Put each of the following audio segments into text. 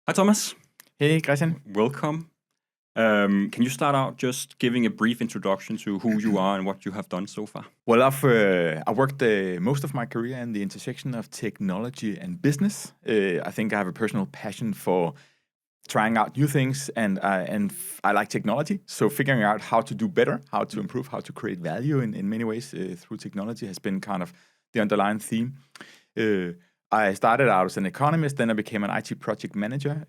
Hi, Thomas. Hey, Christian. Welcome. Can you start out just giving a brief introduction to who you are and what you have done so far? Well, I've worked most of my career in the intersection of technology and business. I think I have a personal passion for trying out new things, and I like technology. So figuring out how to do better, how to improve, how to create value in many ways through technology has been kind of the underlying theme. I started out as an economist, then I became an IT project manager.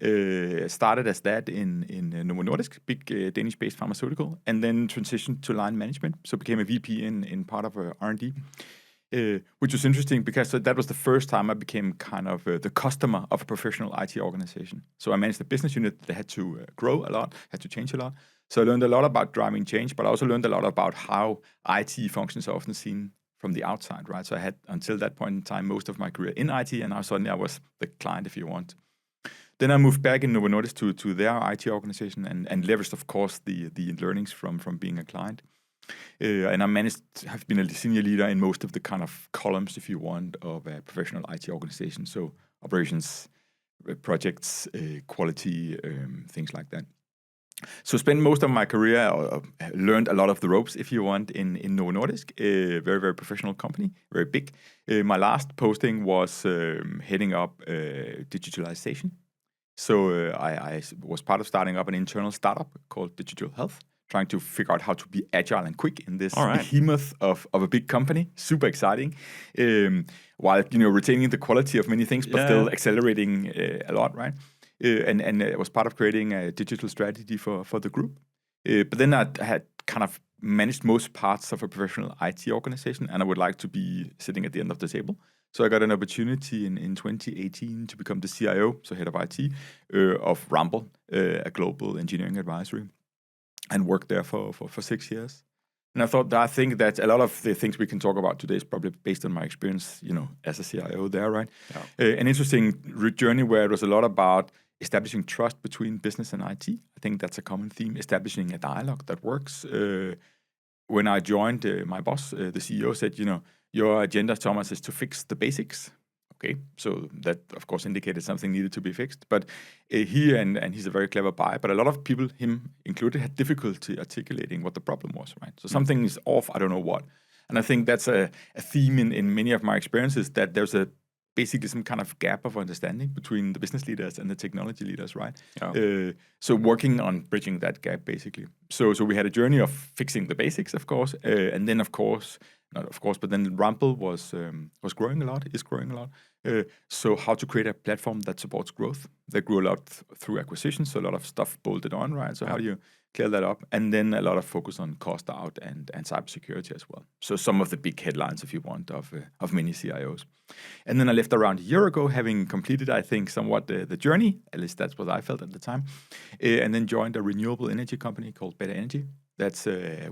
Started as that in Novo Nordisk, big Danish-based pharmaceutical, and then transitioned to line management. So became a VP in part of R&D, which was interesting because that was the first time I became kind of the customer of a professional IT organization. So I managed a business unit that had to grow a lot, had to change a lot. So I learned a lot about driving change, but I also learned a lot about how IT functions are often seen from the outside, right? So I had, until that point in time, most of my career in IT, and now suddenly I was the client, if you want. Then I moved back in Novo Nordisk to their IT organization and leveraged, of course, the learnings from being a client. And have been a senior leader in most of the kind of columns, if you want, of a professional IT organization. So operations, projects, quality, things like that. So spent most of my career, learned a lot of the ropes, if you want, in Novo Nordisk, a very, very professional company, very big. My last posting was heading up digitalization. So I was part of starting up an internal startup called Digital Health, trying to figure out how to be agile and quick in this behemoth of a big company. Super exciting, while retaining the quality of many things, but still accelerating a lot, right? And it was part of creating a digital strategy for the group. But then I had kind of managed most parts of a professional IT organization, and I would like to be sitting at the end of the table. So I got an opportunity in 2018 to become the CIO, so head of IT, of Rambøll, a global engineering advisory, and worked there for 6 years. And I think that a lot of the things we can talk about today is probably based on my experience, as a CIO there, right? Yeah. An interesting journey where it was a lot about establishing trust between business and IT. I think that's a common theme, establishing a dialogue that works. When I joined, my boss, the CEO, said, your agenda, Thomas, is to fix the basics. Okay, so that, of course, indicated something needed to be fixed. But and he's a very clever guy, but a lot of people, him included, had difficulty articulating what the problem was, right? So something is off, I don't know what. And I think that's a theme in many of my experiences, that there's basically some kind of gap of understanding between the business leaders and the technology leaders, right? Yeah. So working on bridging that gap, basically. So we had a journey of fixing the basics, of course, and then, but then Rambøll was growing a lot, is growing a lot. So how to create a platform that supports growth. They grew a lot through acquisitions, so a lot of stuff bolted on, right? So how do you clear that up? And then a lot of focus on cost out and cybersecurity as well. So some of the big headlines, if you want, of many CIOs. And then I left around a year ago, having completed, I think, somewhat the journey. At least that's what I felt at the time. And then joined a renewable energy company called Better Energy. That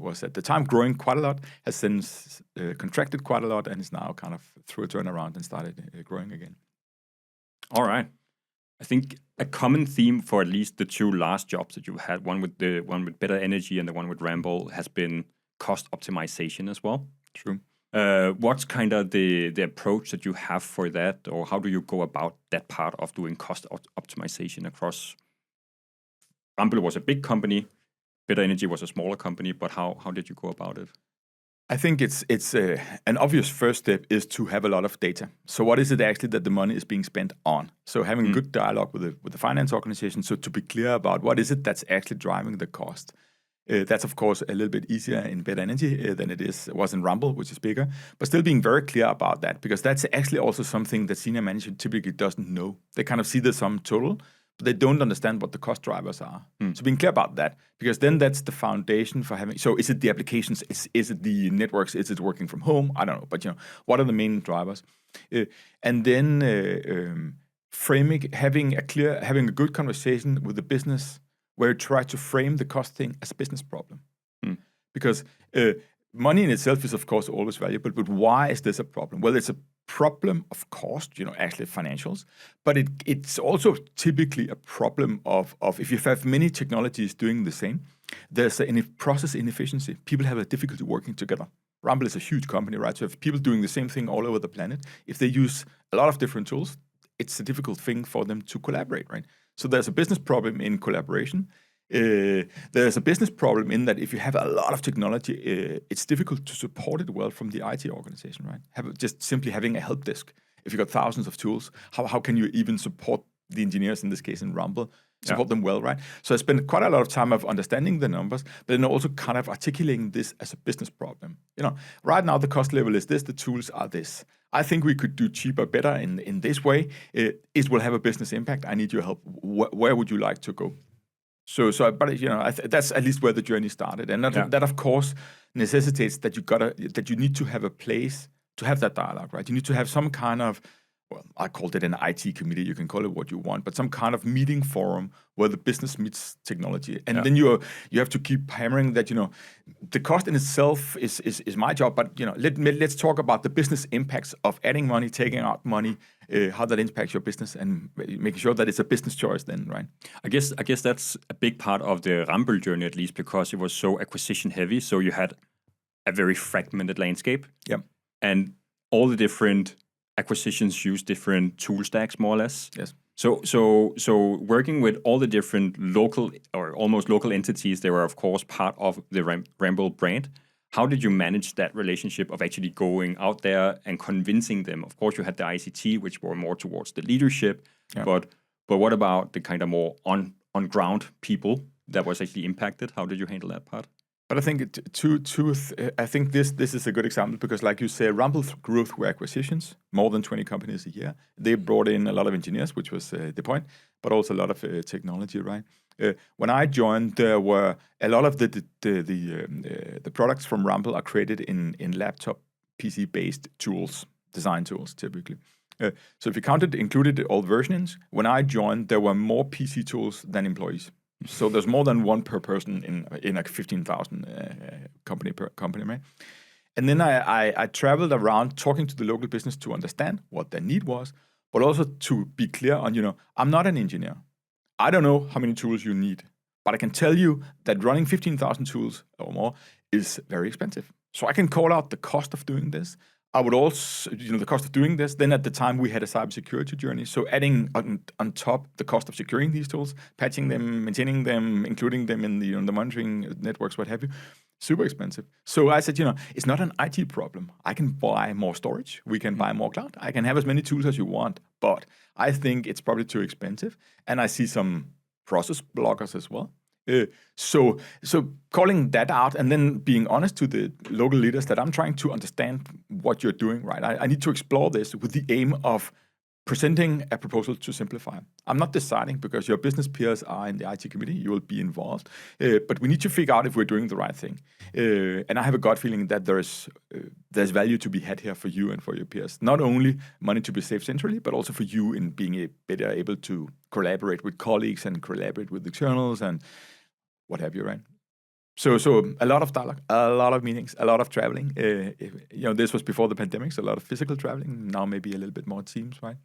was at the time growing quite a lot, has since contracted quite a lot, and is now kind of through a turnaround and started growing again. All right. I think a common theme for at least the two last jobs that you had, one with Better Energy and the one with Rambøll, has been cost optimization as well. True. What's kind of the approach that you have for that, or how do you go about that part of doing cost optimization across? Rambøll was a big company. Better Energy was a smaller company, but how did you go about it? I think it's an obvious first step is to have a lot of data. So what is it actually that the money is being spent on? So having a good dialogue with the finance organization, so to be clear about what is it that's actually driving the cost. That's, of course, a little bit easier in Better Energy than it was in Rambøll, which is bigger, but still being very clear about that, because that's actually also something that senior management typically doesn't know. They kind of see the sum total, but they don't understand what the cost drivers are. So being clear about that, because then that's the foundation for having. So is it the applications? Is it the networks? Is it working from home? I don't know, but what are the main drivers? And then having a good conversation with the business, where you try to frame the cost thing as a business problem, because money in itself is, of course, always valuable. But why is this a problem? Well, it's a problem of cost, actually financials, but it's also typically a problem of if you have many technologies doing the same, there's a process inefficiency. People have a difficulty working together. Rambøll is a huge company, right? So if people doing the same thing all over the planet, if they use a lot of different tools, it's a difficult thing for them to collaborate, right? So there's a business problem in collaboration. There's a business problem in that if you have a lot of technology, it's difficult to support it well from the IT organization, right? Just simply having a help desk. If you've got thousands of tools, how can you even support the engineers, in this case in Rambøll, support them well, right? So I spent quite a lot of time of understanding the numbers, but then also kind of articulating this as a business problem. Right now the cost level is this, the tools are this. I think we could do cheaper, better in this way. It will have a business impact. I need your help. Where would you like to go? But that's at least where the journey started, and that of course necessitates that you need to have a place to have that dialogue, right? You need to have some kind of, well, I called it an IT committee. You can call it what you want, but some kind of meeting forum where the business meets technology, and then you have to keep hammering that. The cost in itself is my job, but let's talk about the business impacts of adding money, taking out money, how that impacts your business, and making sure that it's a business choice. Then, right? I guess that's a big part of the Rambøll journey, at least because it was so acquisition heavy. So you had a very fragmented landscape. Yeah. And all the different acquisitions use different tool stacks, more or less. Yes. So working with all the different local or almost local entities, they were of course part of the Rambøll brand. How did you manage that relationship of actually going out there and convincing them? Of course, you had the ICT, which were more towards the leadership, but what about the kind of more on ground people that was actually impacted? How did you handle that part? But I think I think this is a good example because, like you say, Rambøll grew through acquisitions, more than 20 companies a year. They brought in a lot of engineers, which was the point, but also a lot of technology, right? When I joined, there were a lot of the products from Rambøll are created in laptop PC-based tools, design tools, typically. So if you included all versions, when I joined, there were more PC tools than employees. So there's more than one per person in like 15,000 company, right? And then I traveled around talking to the local business to understand what their need was, but also to be clear on, I'm not an engineer. I don't know how many tools you need, but I can tell you that running 15,000 tools or more is very expensive. So I can call out the cost of doing this. I would also, the cost of doing this. Then at the time we had a cybersecurity journey. So adding on top the cost of securing these tools, patching them, maintaining them, including them in the monitoring networks, what have you, super expensive. So I said, it's not an IT problem. I can buy more storage. We can buy more cloud. I can have as many tools as you want, but I think it's probably too expensive. And I see some process blockers as well. So calling that out and then being honest to the local leaders that I'm trying to understand what you're doing, right? I need to explore this with the aim of presenting a proposal to simplify. I'm not deciding because your business peers are in the IT committee. You will be involved. But we need to figure out if we're doing the right thing. And I have a gut feeling that there's value to be had here for you and for your peers. Not only money to be saved centrally, but also for you in being better able to collaborate with colleagues and collaborate with externals and what have you, right? So a lot of dialogue, a lot of meetings, a lot of traveling. This was before the pandemic, so a lot of physical traveling. Now maybe a little bit more Teams, right?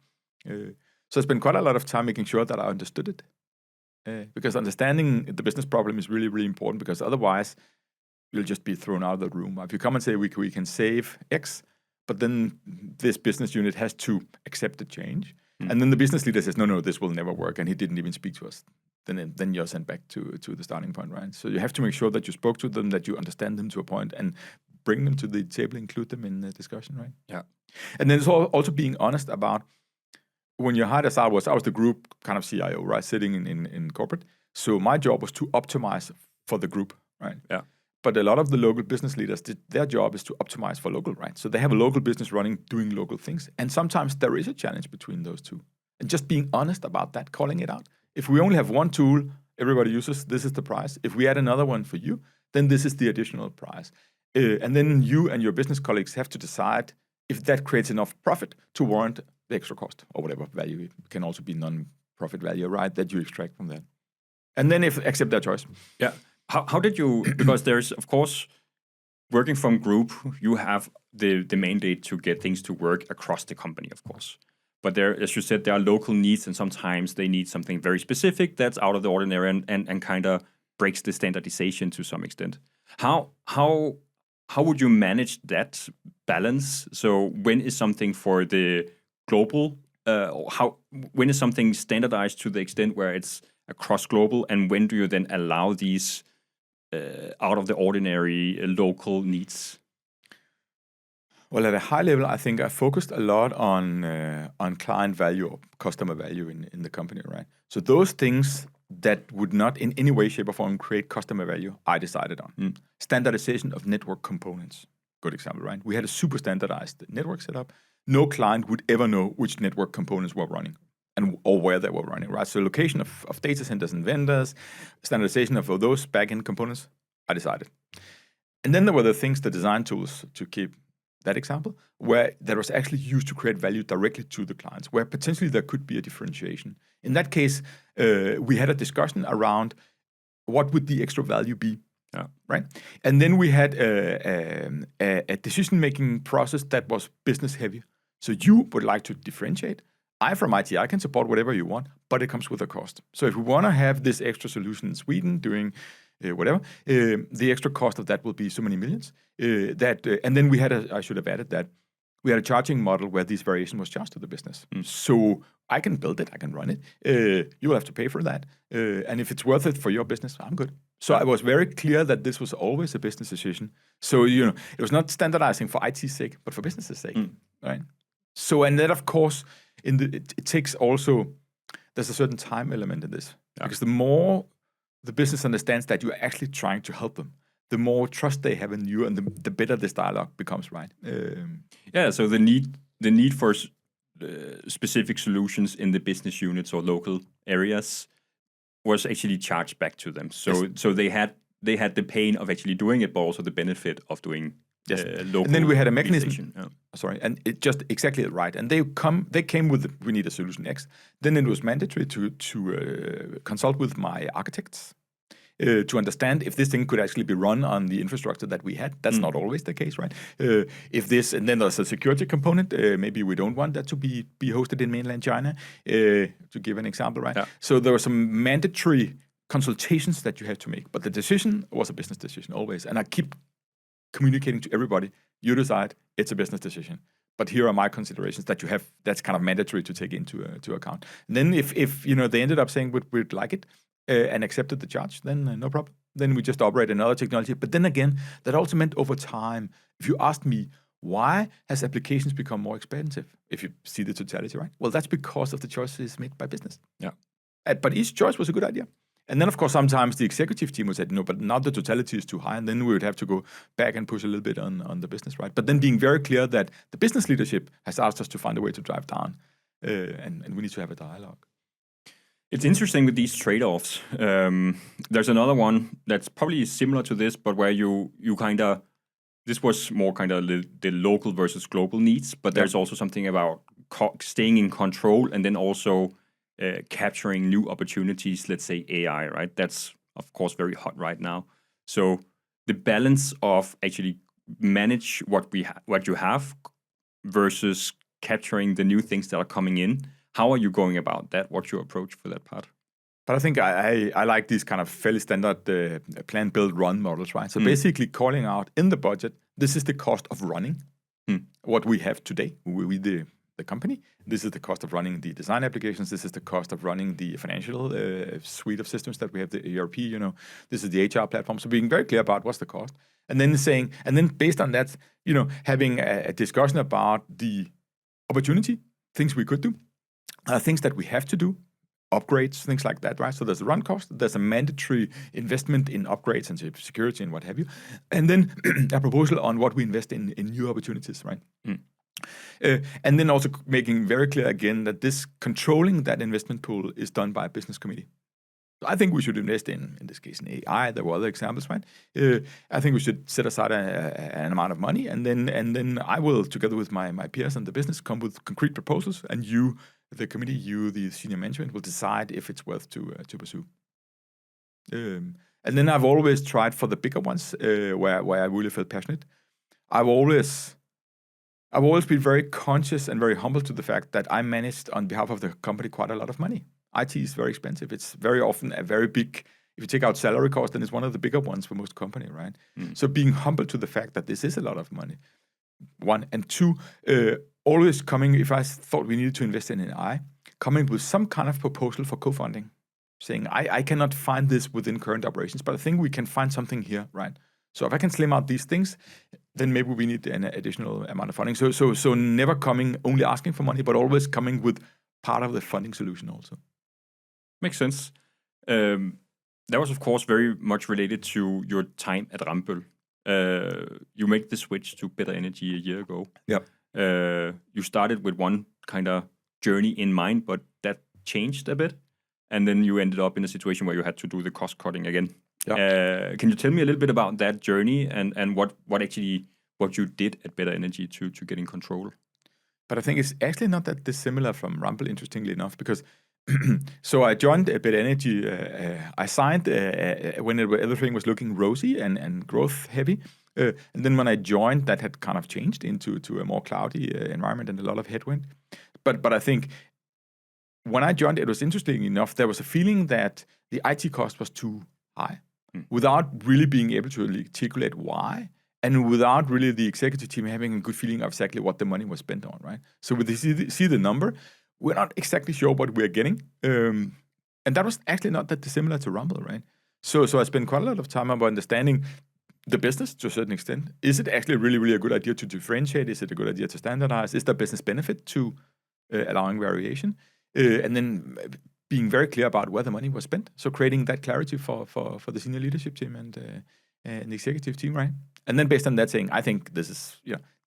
So I spent quite a lot of time making sure that I understood it. Because understanding the business problem is really, really important because otherwise you'll just be thrown out of the room. If you come and say we can save X, but then this business unit has to accept the change. And then the business leader says, no, this will never work. And he didn't even speak to us. Then you're sent back to the starting point, right? So you have to make sure that you spoke to them, that you understand them to a point, and bring them to the table, include them in the discussion, right? Yeah. And then it's also being honest about when you hired us. I was the group kind of CIO, right, sitting in corporate. So my job was to optimize for the group, right? Yeah. But a lot of the local business leaders, their job is to optimize for local, right? So they have a local business running, doing local things, and sometimes there is a challenge between those two. And just being honest about that, calling it out. If we only have one tool everybody uses, this is the price. If we add another one for you, then this is the additional price. And then you and your business colleagues have to decide if that creates enough profit to warrant the extra cost or whatever value. It can also be non-profit value, right, that you extract from that. And then accept their choice. Yeah. How did you, because there's, of course, working from group, you have the mandate to get things to work across the company, of course. But there, as you said, there are local needs, and sometimes they need something very specific that's out of the ordinary and kind of breaks the standardization to some extent. How would you manage that balance? So when is something for the global when is something standardized to the extent where it's across global, and when do you then allow these out of the ordinary local needs? Well, at a high level, I think I focused a lot on client value or customer value in the company, right? So those things that would not in any way, shape, or form create customer value, I decided on. Standardization of network components. Good example, right? We had a super standardized network setup. No client would ever know which network components were running or where they were running, right? So location of data centers and vendors, standardization of those back-end components, I decided. And then there were the things, the design tools, to keep that example, where that was actually used to create value directly to the clients, where potentially there could be a differentiation. In that case, we had a discussion around what would the extra value be, right? And then we had a decision-making process that was business-heavy. So you would like to differentiate. I, from IT, I can support whatever you want, but it comes with a cost. So if we want to have this extra solution in Sweden doing whatever, the extra cost of that will be so many millions. And then we had I should have added that, we had a charging model where this variation was charged to the business. So I can build it, I can run it. You will have to pay for that. And if it's worth it for your business, I'm good. So I was very clear that this was always a business decision. So, it was not standardizing for IT's sake, but for business's sake, right? So, and that, of course, it takes also, there's a certain time element in this. Because the more the business understands that you're actually trying to help them, the more trust they have in you, and the better this dialogue becomes, right? So the need for specific solutions in the business units or local areas was actually charged back to them. So they had the pain of actually doing it, but also the benefit of doing local. And then we had a mechanism. And it just exactly right. And they came with we need a solution X. Then it was mandatory to consult with my architects to understand if this thing could actually be run on the infrastructure that we had. That's not always the case, right? And then there's a security component. Maybe we don't want that to be hosted in mainland China, to give an example, right? So there were some mandatory consultations that you have to make, but the decision was a business decision always. And I keep communicating to everybody, you decide, it's a business decision. But here are my considerations that you have, that's kind of mandatory to take into account. And then if they ended up saying we'd like it, and accepted the charge, then no problem. Then we just operate another technology. But then again, that also meant over time, if you asked me, why has applications become more expensive? If you see the totality, right? Well, that's because of the choices made by business. But each choice was a good idea. And then, of course, sometimes the executive team would say, no, but now the totality is too high. And then we would have to go back and push a little bit on the business, right? But then being very clear that the business leadership has asked us to find a way to drive down. And we need to have a dialogue. It's interesting with these trade-offs. There's another one that's probably similar to this, but where you kind of, this was more kind of the local versus global needs, but there's also something about staying in control and then also capturing new opportunities, let's say AI, right? That's, of course, very hot right now. So the balance of actually manage what you have versus capturing the new things that are coming in. How are you going about that? What's your approach for that part? But I think I like these kind of fairly standard plan, build, run models, right? So basically calling out in the budget, this is the cost of running what we have today, we the company. This is the cost of running the design applications. This is the cost of running the financial suite of systems that we have, the ERP, This is the HR platform. So being very clear about what's the cost. And then based on that, having a discussion about the opportunity, things we could do. Things that we have to do, upgrades, things like that, right? So there's a run cost, there's a mandatory investment in upgrades and security and what have you, and then a proposal on what we invest in new opportunities, right? And then also making very clear again that this controlling that investment pool is done by a business committee. So I think we should invest in this case, in AI. There were other examples, right? I think we should set aside an amount of money, and then I will, together with my peers and the business, come with concrete proposals, and you, the committee, the senior management, will decide if it's worth to pursue. And then I've always tried for the bigger ones, where I really felt passionate. I've always been very conscious and very humble to the fact that I managed on behalf of the company quite a lot of money. IT is very expensive. It's very often a very big, if you take out salary cost, then it's one of the bigger ones for most company, right? So being humble to the fact that this is a lot of money, one. And two, always coming, if I thought we needed to invest in AI, coming with some kind of proposal for co-funding, saying, I cannot find this within current operations, but I think we can find something here, right? So if I can slim out these things, then maybe we need an additional amount of funding. So never coming only asking for money, but always coming with part of the funding solution also. Makes sense. That was, of course, very much related to your time at Rambøll. You made the switch to Better Energy a year ago. Yep. You started with one kind of journey in mind, but that changed a bit. And then you ended up in a situation where you had to do the cost cutting again. Yep. Can you tell me a little bit about that journey and what you did at Better Energy to get in control? But I think it's actually not that dissimilar from Rambøll, interestingly enough, because so I joined Better Energy. I signed when everything was looking rosy and growth heavy. And then when I joined, that had kind of changed into a more cloudy environment and a lot of headwind. But I think when I joined, it was interesting enough, there was a feeling that the IT cost was too high without really being able to articulate why, and without really the executive team having a good feeling of exactly what the money was spent on, right? So when they see the number, we're not exactly sure what we're getting. And that was actually not that dissimilar to Rambøll, right? So I spent quite a lot of time about understanding the business to a certain extent. Is it actually really, really a good idea to differentiate? Is it a good idea to standardize? Is there business benefit to allowing variation? And then being very clear about where the money was spent. So creating that clarity for the senior leadership team and the executive team, right? And then based on that saying, I think this is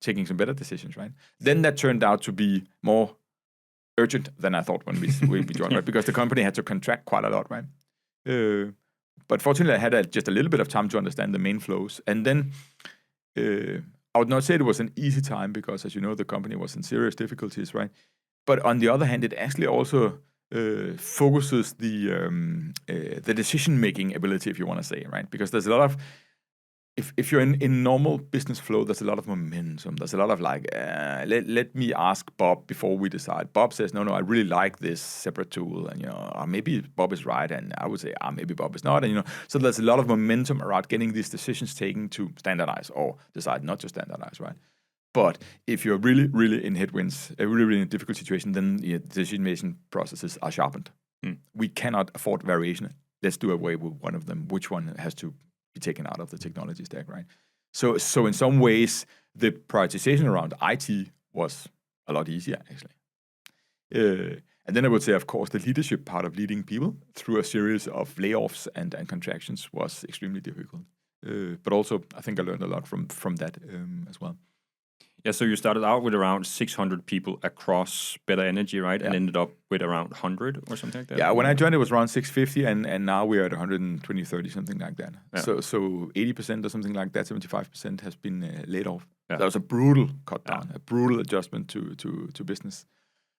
taking some better decisions, right? Then that turned out to be more urgent than I thought when we joined, right? Because the company had to contract quite a lot, right? But fortunately, I had just a little bit of time to understand the main flows. And then I would not say it was an easy time because, as you know, the company was in serious difficulties, right? But on the other hand, it actually also focuses the decision-making ability, if you want to say, right? Because there's a lot of, if you're in normal business flow, there's a lot of momentum. There's a lot of like, let me ask Bob before we decide. Bob says, no, I really like this separate tool. And, maybe Bob is right. And I would say, maybe Bob is not. And, so there's a lot of momentum around getting these decisions taken to standardize or decide not to standardize, right? But if you're really, really in headwinds, a really, really difficult situation, then the decision-making processes are sharpened. We cannot afford variation. Let's do away with one of them. Which one has to be taken out of the technology stack, right? So in some ways, the prioritization around IT was a lot easier, actually. And then I would say, of course, the leadership part of leading people through a series of layoffs and contractions was extremely difficult. But also, I think I learned a lot from that as well. Yeah, so you started out with around 600 people across Better Energy, right? Yeah. And ended up with around 100 or something like that? Yeah, when I joined, it was around 650, and now we're at 120, 30, something like that. Yeah. So 80% or something like that, 75% has been laid off. Yeah. That was a brutal cut down, a brutal adjustment to business.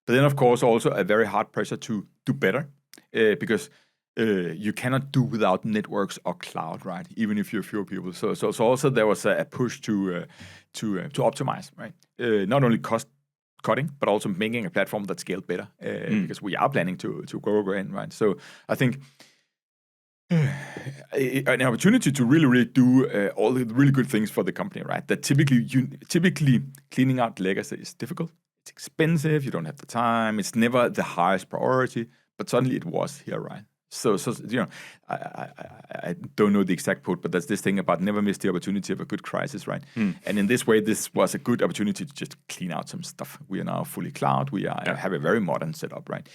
But then, of course, also a very hard pressure to do better, because you cannot do without networks or cloud, right? Even if you're fewer people. So also there was a push to optimize, right? Not only cost cutting, but also making a platform that scaled better, because we are planning to grow again, right? So I think an opportunity to really, really do all the really good things for the company, right? That typically cleaning out legacy is difficult. It's expensive. You don't have the time. It's never the highest priority. But suddenly it was here, right? So I don't know the exact quote, but that's this thing about never miss the opportunity of a good crisis, right? And in this way, this was a good opportunity to just clean out some stuff. We are now fully cloud. We have a very modern setup, right?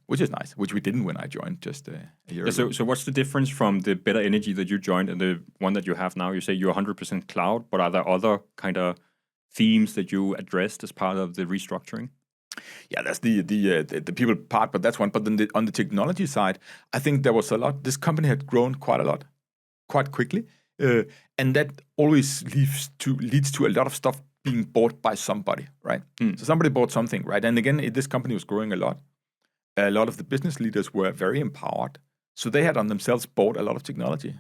Which is nice, which we didn't when I joined just a year ago. So what's the difference from the Better Energy that you joined and the one that you have now? You say you're 100% cloud, but are there other kind of themes that you addressed as part of the restructuring? Yeah, that's the people part, but that's one. But then on the technology side, I think there was a lot. This company had grown quite a lot, quite quickly, and that always leads to a lot of stuff being bought by somebody, right? So somebody bought something, right? And again, this company was growing a lot. A lot of the business leaders were very empowered, so they had on themselves bought a lot of technology.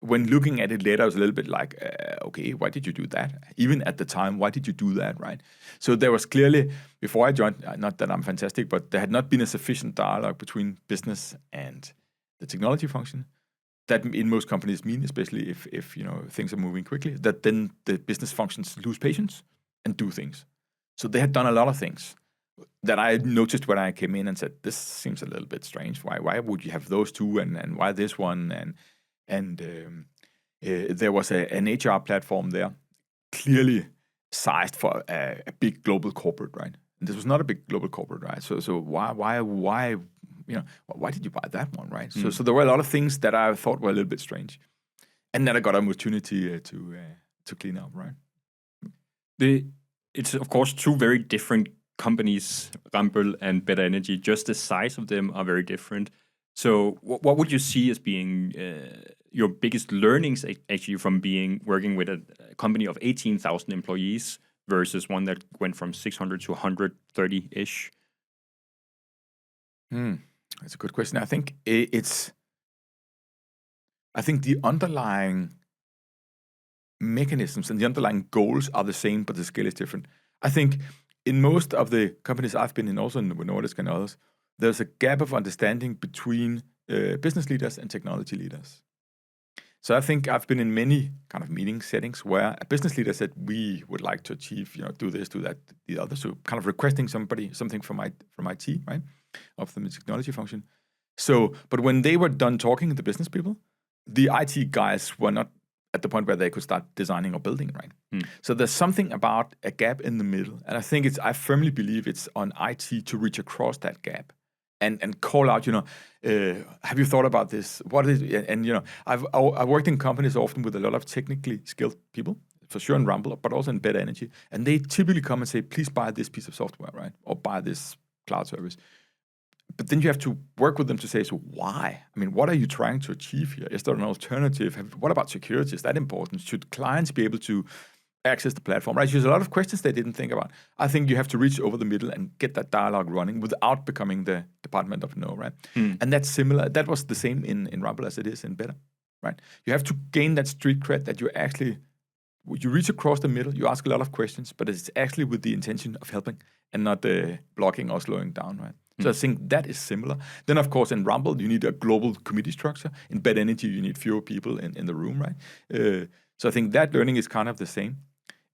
When looking at it later, I was a little bit like, okay, why did you do that? Even at the time, why did you do that, right? So there was clearly, before I joined, not that I'm fantastic, but there had not been a sufficient dialogue between business and the technology function. That in most companies mean, especially if things are moving quickly, that then the business functions lose patience and do things. So they had done a lot of things that I noticed when I came in and said, this seems a little bit strange. Why would you have those two and why this one? And there was an HR platform there, clearly sized for a big global corporate, right? And this was not a big global corporate, right? So why did you buy that one, right? So there were a lot of things that I thought were a little bit strange, and then I got an opportunity to clean up, right? It's of course two very different companies, Rambøll and Better Energy. Just the size of them are very different. So what would you see as being your biggest learnings actually from working with a company of 18,000 employees versus one that went from 600 to 130-ish? That's a good question. I think the underlying mechanisms and the underlying goals are the same, but the scale is different. I think in most of the companies I've been in, also in Nordisk and others, there's a gap of understanding between business leaders and technology leaders. So I think I've been in many kind of meeting settings where a business leader said, we would like to achieve, do this, do that, the other. So kind of requesting something from IT, right? Of the technology function. So, but when they were done talking to the business people, the IT guys were not at the point where they could start designing or building, right? So there's something about a gap in the middle. And I firmly believe it's on IT to reach across that gap and call out, have you thought about this? What is it? And I've worked in companies often with a lot of technically skilled people, for sure in Rambøll, but also in Better Energy. And they typically come and say, please buy this piece of software, right? Or buy this cloud service. But then you have to work with them to say, so why? I mean, what are you trying to achieve here? Is there an alternative? What about security? Is that important? Should clients be able to access the platform? Right? There's a lot of questions they didn't think about. I think you have to reach over the middle and get that dialogue running without becoming the department of no, right? And that's similar. That was the same in Rambøll as it is in Better, right? You have to gain that street cred that you reach across the middle, you ask a lot of questions, but it's actually with the intention of helping and not blocking or slowing down, right? So I think that is similar. Then, of course, in Rambøll, you need a global committee structure. In Better Energy, you need fewer people in the room, right? So I think that learning is kind of the same.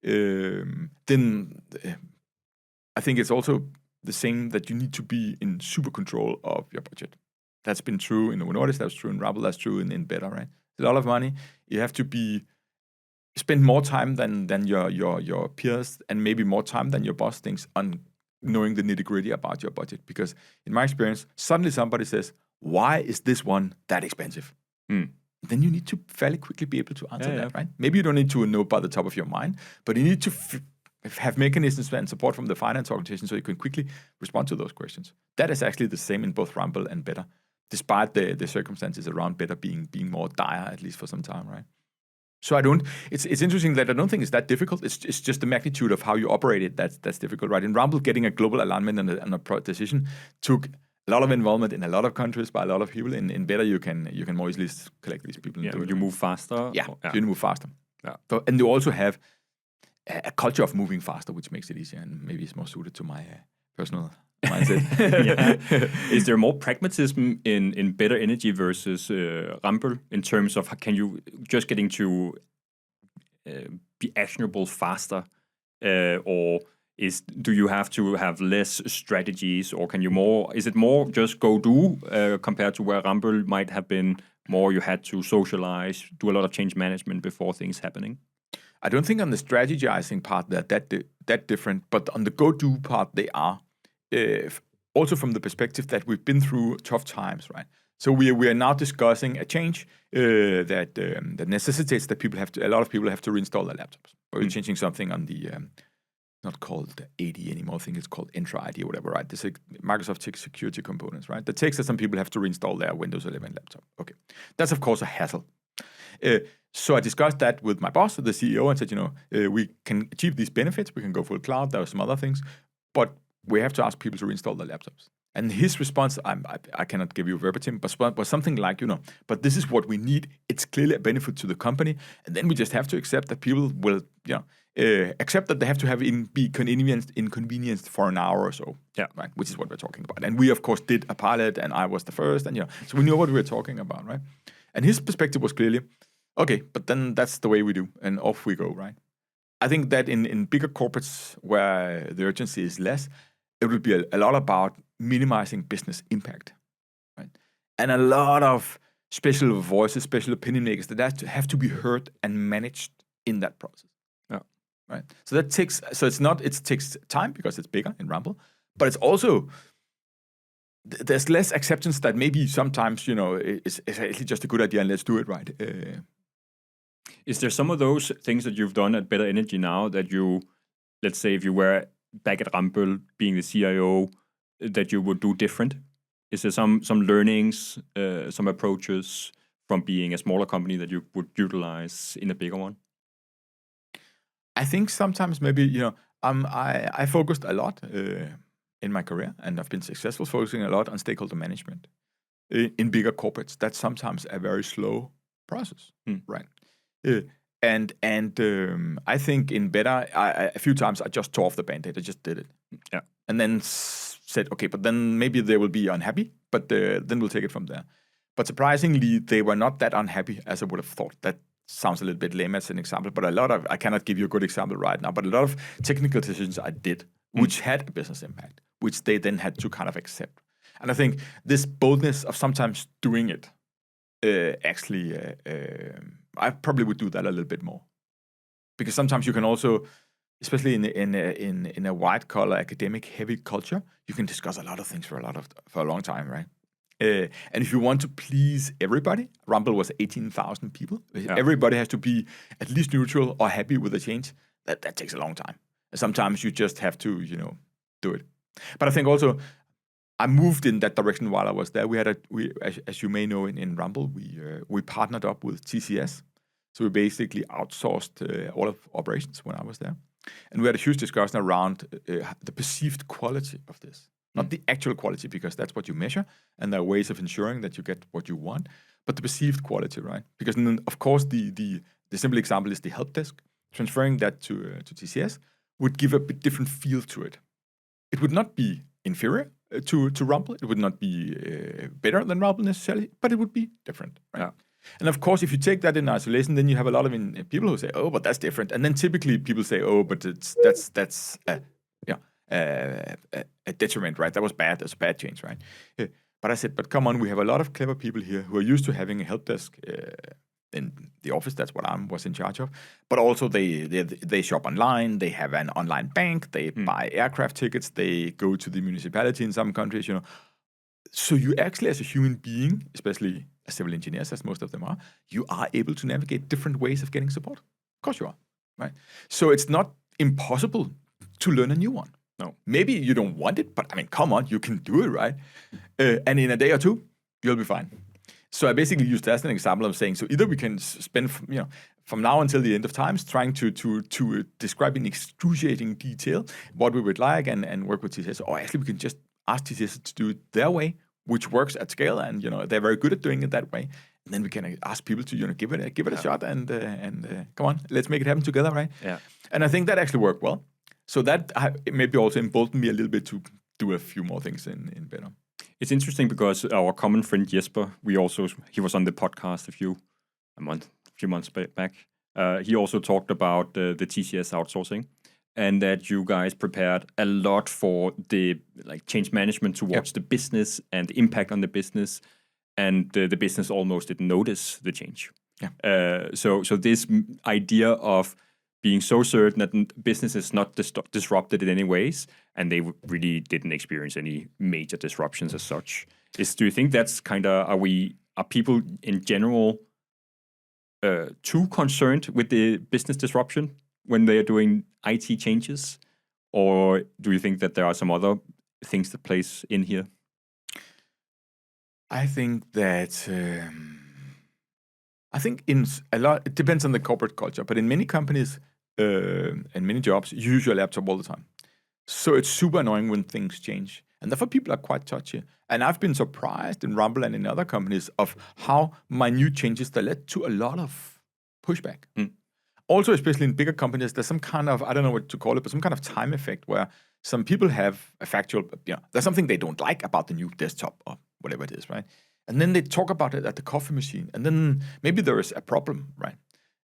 Then I think it's also the same that you need to be in super control of your budget. That's been true in the Nordisk, that's true in Rambøll, that's true in Better, right? It's a lot of money. You have to spend more time than your peers and maybe more time than your boss thinks on knowing the nitty-gritty about your budget. Because in my experience, suddenly somebody says, why is this one that expensive? Then you need to fairly quickly be able to answer that, right? Maybe you don't need to know by the top of your mind, but you need to have mechanisms and support from the finance organization so you can quickly respond to those questions. That is actually the same in both Rambøll and Better, despite the circumstances around Better being more dire, at least for some time, right? So it's interesting that I don't think it's that difficult. It's just the magnitude of how you operate it that's difficult, right? In Rambøll, getting a global alignment and a decision took a lot of involvement in a lot of countries by a lot of people. In Better, you can more easily collect these people. Yeah, you move faster. Yeah, so you move faster. Yeah. So, and you also have a culture of moving faster, which makes it easier and maybe it's more suited to my personal mindset. Is there more pragmatism in Better Energy versus Rambøll in terms of can you just getting to be actionable faster, or do you have to have less strategies, or is it more just go do compared to where Rambøll might have been more you had to socialize, do a lot of change management before things happening? I don't think on the strategizing part they're that different, but on the go-do part they are. Also from the perspective that we've been through tough times, right? So we are now discussing a change that necessitates that a lot of people have to reinstall their laptops. We're changing something on the not called AD anymore. I think it's called Entra ID or whatever, right? This Microsoft security components, right? That takes that some people have to reinstall their Windows 11 laptop. Okay, that's of course a hassle. So I discussed that with my boss, the CEO, and said, we can achieve these benefits. We can go full cloud. There are some other things, but we have to ask people to reinstall their laptops. And his response, I cannot give you verbatim, but was something like, but this is what we need. It's clearly a benefit to the company. And then we just have to accept that people will, accept that they have to be inconvenienced for an hour or so. Yeah. Right. Which is what we're talking about. And we, of course, did a pilot and I was the first. And, so we knew what we were talking about, right? And his perspective was clearly, okay, but then that's the way we do. And off we go, right? I think that in bigger corporates where the urgency is less, it will be a lot about minimizing business impact, right? And a lot of special voices, special opinion makers that have to be heard and managed in that process. Yeah. Right. So that takes. So it takes time because it's bigger in Rambøll, but it's also there's less acceptance that maybe sometimes it's actually just a good idea and let's do it right. Is there some of those things that you've done at Better Energy now that you, let's say, if you were back at Rambøll being the CIO, that you would do different? Is there some learnings, some approaches from being a smaller company that you would utilize in a bigger one? I think sometimes maybe I focused a lot in my career, and I've been successful focusing a lot on stakeholder management in bigger corporates. That's sometimes a very slow process, right? And I think in Better, a few times I just tore off the Band-Aid. I just did it. Yeah. And then said, okay, but then maybe they will be unhappy, but then we'll take it from there. But surprisingly, they were not that unhappy as I would have thought. That sounds a little bit lame as an example, but I cannot give you a good example right now, but a lot of technical decisions I did, which had a business impact, which they then had to kind of accept. And I think this boldness of sometimes doing it, I probably would do that a little bit more. Because sometimes you can also, especially in a white-collar, academic, heavy culture, you can discuss a lot of things for a long time, right? And if you want to please everybody, Rambøll was 18,000 people. Yeah. Everybody has to be at least neutral or happy with the change. That takes a long time. And sometimes you just have to, do it. But I think also I moved in that direction while I was there. As you may know, in Rambøll, we partnered up with TCS. So we basically outsourced all of operations when I was there. And we had a huge discussion around the perceived quality of this. Not the actual quality, because that's what you measure, and there are ways of ensuring that you get what you want, but the perceived quality, right? Because then, of course, the simple example is the help desk. Transferring that to TCS would give a bit different feel to it. It would not be inferior to Rambøll. It would not be better than Rambøll necessarily, but it would be different, right? Yeah. And of course, if you take that in isolation, then you have a lot of people who say, "Oh, but that's different." And then typically people say, "Oh, but that's a detriment, right? That was bad. That's a bad change, right?" But I said, "But come on, we have a lot of clever people here who are used to having a help desk in the office. That's what I was in charge of. But also they shop online. They have an online bank. They buy aircraft tickets. They go to the municipality in some countries, So you actually, as a human being, especially as civil engineers, as most of them are, you are able to navigate different ways of getting support. Of course you are, right? So it's not impossible to learn a new one. No. Maybe you don't want it, but I mean, come on, you can do it, right? And in a day or two, you'll be fine. So I basically used that as an example of saying, so either we can spend, from now until the end of times, trying to describe in excruciating detail what we would like and work with TCS, or actually we can just ask TCS to do it their way, which works at scale, and they're very good at doing it that way. And then we can ask people to give it a shot and come on, let's make it happen together, right? Yeah. And I think that actually worked well. So that maybe also emboldened me a little bit to do a few more things in Better. It's interesting because our common friend Jesper, he was on the podcast a few months back. He also talked about the TCS outsourcing, and that you guys prepared a lot for the change management towards the business and the impact on the business, and the business almost didn't notice the change. Yeah. So this idea of being so certain that business is not disrupted in any ways, and they really didn't experience any major disruptions as such. Do you think that's kind of, are people in general too concerned with the business disruption when they are doing IT changes? Or do you think that there are some other things that plays in here? I think that it depends on the corporate culture, but in many companies and many jobs, you use your laptop all the time. So it's super annoying when things change. And therefore people are quite touchy. And I've been surprised in Rambøll and in other companies of how minute changes that led to a lot of pushback. Also, especially in bigger companies, there's some kind of, I don't know what to call it, but some kind of time effect where some people have a factual, there's something they don't like about the new desktop or whatever it is, right? And then they talk about it at the coffee machine. And then maybe there is a problem, right?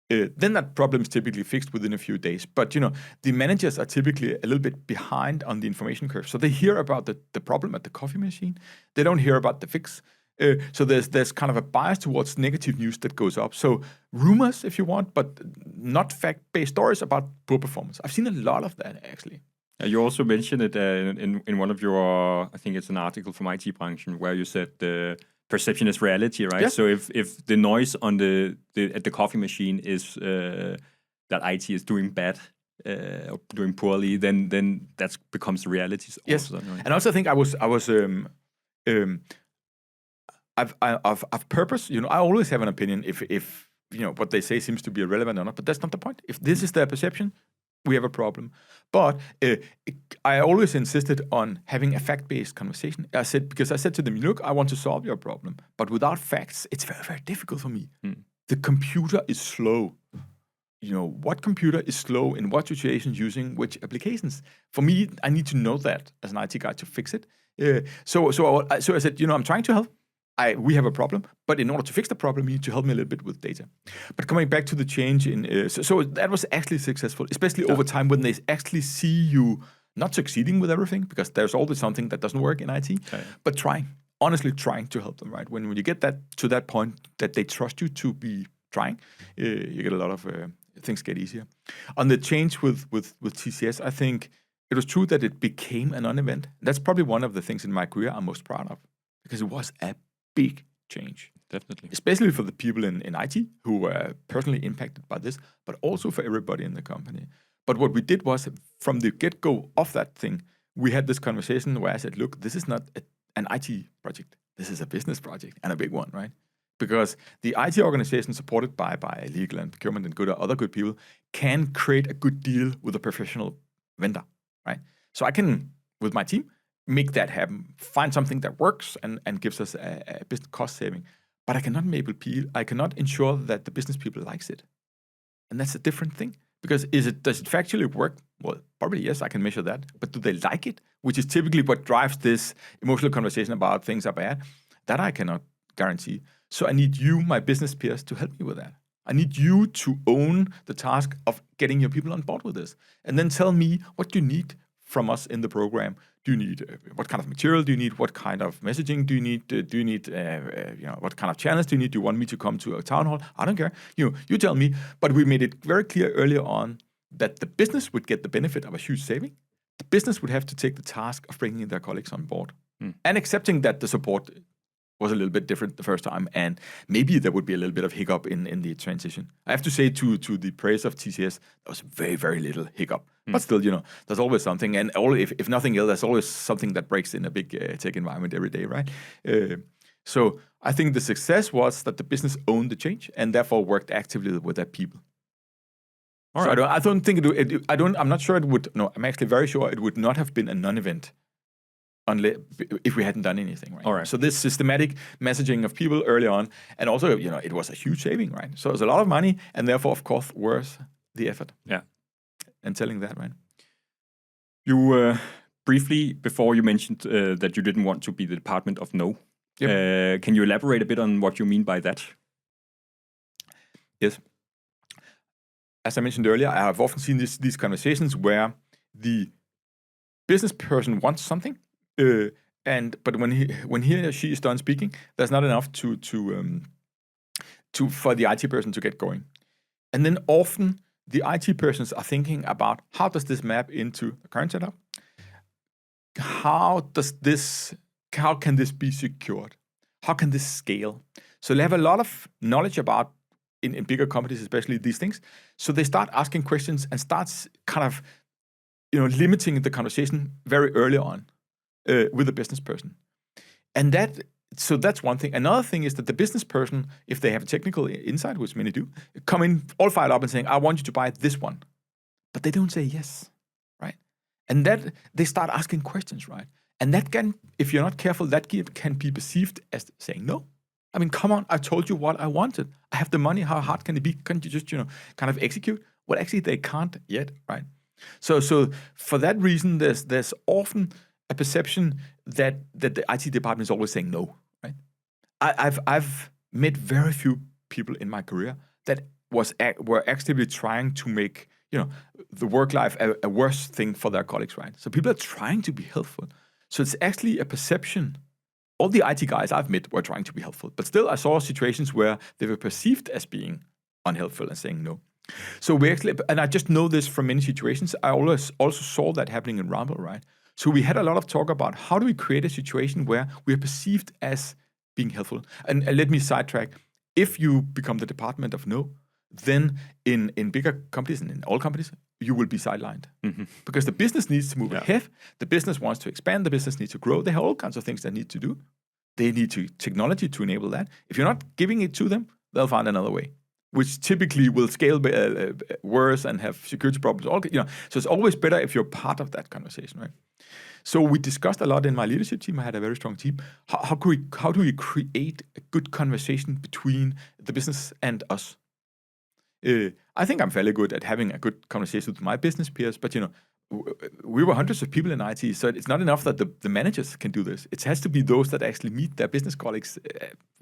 then that problem is typically fixed within a few days. But the managers are typically a little bit behind on the information curve. So they hear about the problem at the coffee machine. They don't hear about the fix. So there's kind of a bias towards negative news that goes up. So rumors, if you want, but not fact-based stories about poor performance. I've seen a lot of that, actually. You also mentioned it in one of your, I think it's an article from IT Branchen, where you said the perception is reality, right? Yeah. So if the noise on at the coffee machine is that IT is doing bad, or doing poorly, then that becomes reality. Yes, also, right? And also I think I've purpose. I always have an opinion if what they say seems to be irrelevant or not. But that's not the point. If this is their perception, we have a problem. But I always insisted on having a fact-based conversation. Because I said to them, look, I want to solve your problem, but without facts, it's very, very difficult for me. The computer is slow. What computer is slow in what situations using which applications? For me, I need to know that as an IT guy to fix it. So I said, I'm trying to help. We have a problem, but in order to fix the problem, you need to help me a little bit with data. But coming back to the change in, so that was actually successful, especially over time when they actually see you not succeeding with everything, because there's always something that doesn't work in IT, but honestly trying to help them, right? When you get to that point that they trust you to be trying, you get a lot of things get easier. On the change with TCS, I think it was true that it became a non-event. That's probably one of the things in my career I'm most proud of, because it was a big change. Definitely. Especially for the people in IT who were personally impacted by this, but also for everybody in the company. But what we did was, from the get-go of that thing, we had this conversation where I said, look, this is not an IT project. This is a business project, and a big one, right? Because the IT organization supported by legal and procurement and other good people can create a good deal with a professional vendor, right? So I can, with my team, make that happen, find something that works and gives us a business cost saving. But I cannot ensure that the business people likes it. And that's a different thing. Because does it factually work? Well, probably yes, I can measure that. But do they like it? Which is typically what drives this emotional conversation about things are bad. That I cannot guarantee. So I need you, my business peers, to help me with that. I need you to own the task of getting your people on board with this. And then tell me what you need from us in the program. Do you need what kind of material do you need? What kind of messaging do you need? What kind of channels do you need? Do you want me to come to a town hall? I don't care. You tell me. But we made it very clear earlier on that the business would get the benefit of a huge saving. The business would have to take the task of bringing their colleagues on board and accepting that the support was a little bit different the first time, and maybe there would be a little bit of hiccup in the transition. I have to say to the praise of TCS, there was very, very little hiccup. But still, there's always something, and if nothing else, there's always something that breaks in a big tech environment every day, right? So I think the success was that the business owned the change and therefore worked actively with their people. All right. I don't think I'm not sure it would. No, I'm actually very sure it would not have been a non-event if we hadn't done anything, right? All right. So this systematic messaging of people early on, and also, it was a huge saving, right? So it was a lot of money, and therefore, of course, worth the effort. Yeah. And telling that, right? You briefly, before you mentioned that you didn't want to be the department of no. Yep. Can you elaborate a bit on what you mean by that? Yes. As I mentioned earlier, I have often seen these conversations where the business person wants something, but when he or she is done speaking, there's not enough for the IT person to get going. And then often the IT persons are thinking about, how does this map into the current setup? How can this be secured? How can this scale? So they have a lot of knowledge about, in bigger companies especially, these things. So they start asking questions and starts kind of limiting the conversation very early on with the business person. And that's one thing. Another thing is that the business person, if they have a technical insight, which many do, come in all fired up and saying, I want you to buy this one. But they don't say yes, right? And that they start asking questions, right? And that can, if you're not careful, that can be perceived as saying no. I mean, come on, I told you what I wanted. I have the money. How hard can it be? Can't you just, kind of execute? Well, actually, they can't yet, right? So for that reason, there's often a perception that the IT department is always saying no, right? I've met very few people in my career that were actively trying to make the work life a worse thing for their colleagues, right? So people are trying to be helpful. So it's actually a perception. All the IT guys I've met were trying to be helpful, but still I saw situations where they were perceived as being unhelpful and saying no. So we actually, and I just know this from many situations, I always also saw that happening in Rambøll, right? So we had a lot of talk about how do we create a situation where we are perceived as being helpful. And let me sidetrack. If you become the department of no, then in bigger companies and in all companies, you will be sidelined. Because the business needs to move ahead. The business wants to expand. The business needs to grow. They have all kinds of things they need to do. They need technology to enable that. If you're not giving it to them, they'll find another way, which typically will scale worse and have security problems. So it's always better if you're part of that conversation, right? So we discussed a lot in my leadership team. I had a very strong team. How do we create a good conversation between the business and us? I think I'm fairly good at having a good conversation with my business peers, but we were hundreds of people in IT, so it's not enough that the managers can do this. It has to be those that actually meet their business colleagues,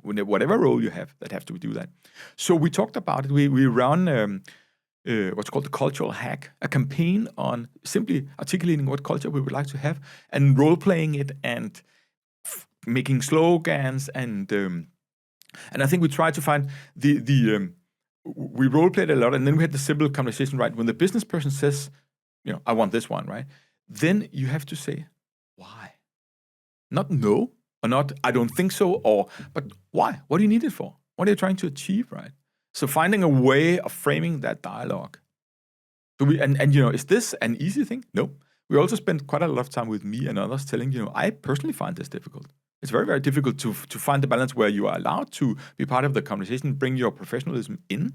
whatever role you have, that have to do that. So we talked about it. We run what's called the cultural hack, a campaign on simply articulating what culture we would like to have and role-playing it and making slogans and I think we tried to find we role-played a lot, and then we had the simple conversation, right? When the business person says, I want this one, right? Then you have to say, why? Not no, or not, I don't think so, but why? What do you need it for? What are you trying to achieve, right? So finding a way of framing that dialogue. So is this an easy thing? No. We also spent quite a lot of time with me and others telling, I personally find this difficult. It's very, very difficult to find the balance where you are allowed to be part of the conversation, bring your professionalism in,